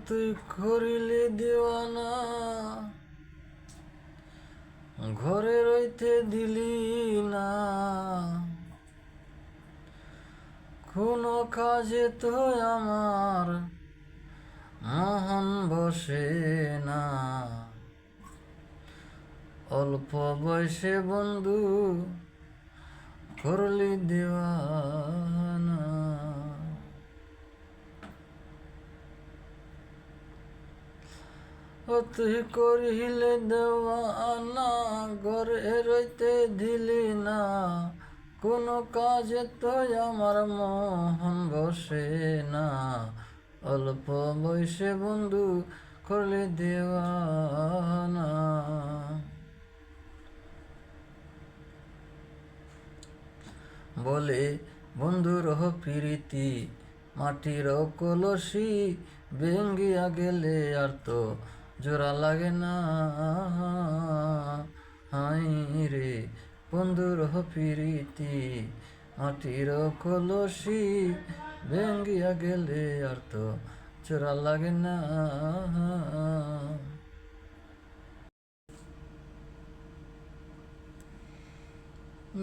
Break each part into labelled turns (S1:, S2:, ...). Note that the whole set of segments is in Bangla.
S1: তুই করিলি দিওয়ানা, ঘরে রইতে দিলি না, কোনো কাজে তো আমার মন বসে না। অল্প বয়সে বন্ধু করলি দিওয়ানা। ও তুই করিলে দেওয়ানা, ঘরে রইতে দিলি না, কোনো কাজে তো আমার মন বসে না। অল্প বয়সে বন্ধু করলি দেওয়ানা। বলে বন্ধুর প্রীতি মাটির কলসি, ভেঙ্গিয়া গেলে আর তো জোড়া লাগে না। হাই রে বন্ধুর প্রীতি মাটির কলসি, ভেঙ্গিয়া গেলে আর তো জোড়া লাগে না।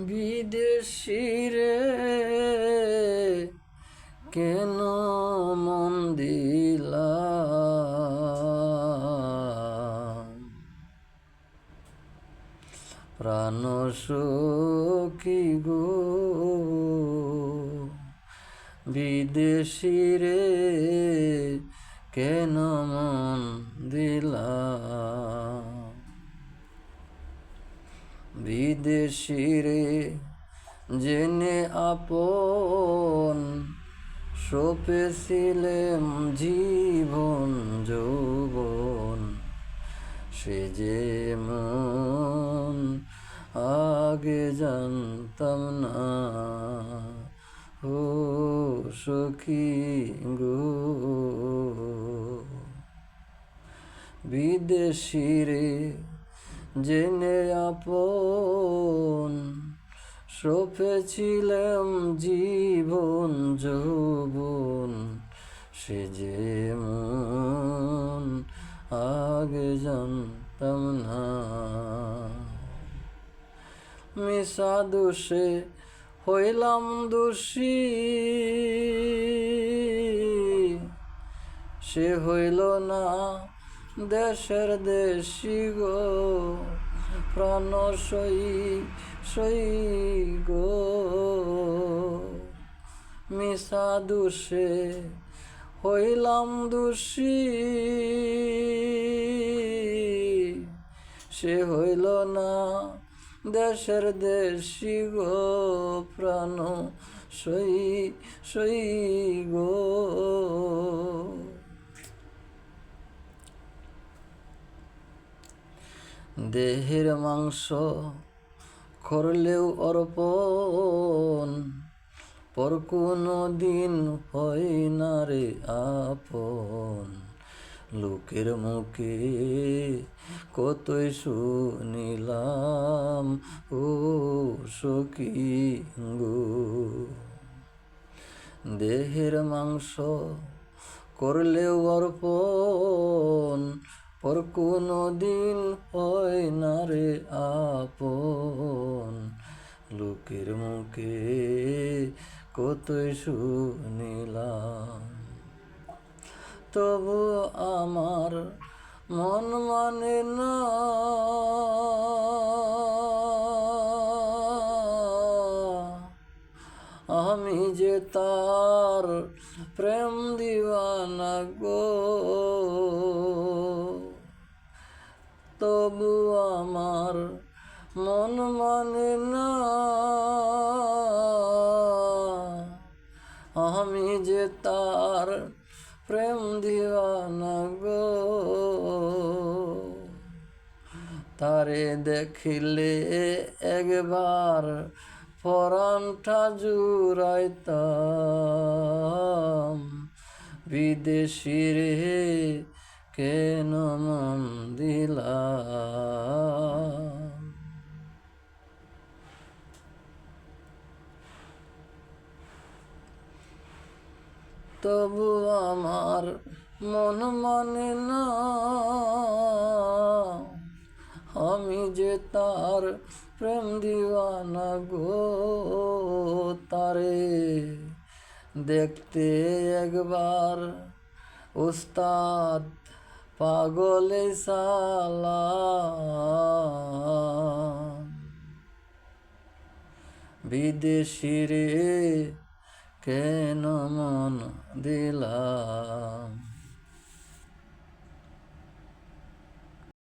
S1: বিদেশি রে কেন মন দিলা, প্রাণ সখী গো বিদেশি রে কেন মন দিলা। বিদেশি রে জেনে আপন সপেছিলেম জীবন যৌবন, সে যে মন আগে জানতাম না। ও সখী গো বিদেশি রে জেনে আপন সপেছিলাম জীবন যৌবন, সে যে মন আগে জানতাম না। মিশা দোষে হইলাম দোষী, সে হইল না দেশের দেশি গো, প্রাণ সই গো। মিশা দোষে হইলাম দোষী, সে হইল না দেশের দেশি গো, প্রাণ সই গো। দেহের মাংস করলেও অর্পণ, পর কোনো দিন হয় না রে আপন। লোকের মুখে কতই শুনিলাম ও সখী গো। দেহের মাংস করলেও অর্পণ, পর কোনো দিন হয় না রে আপন। লোকের মুখে কতই শুনিলাম, তবু আমার মন মানে না। আমি যে তার প্রেম দিওয়ানা গো, তবু আমার মন মানে না। আমি যে তার প্রেম দিওয়ানা গো, তারে দেখিলে একবার পরাণটা জুড়াইতাম। বিদেশি রে কেন মন দিলা, তবু আমার মন মানে না, আমি যে তার প্রেম দিওয়ানা গো। তারে দেখতে একবার উস্তাদ পাগলে সালাম। বিদেশি রে কেন মন দিলাম।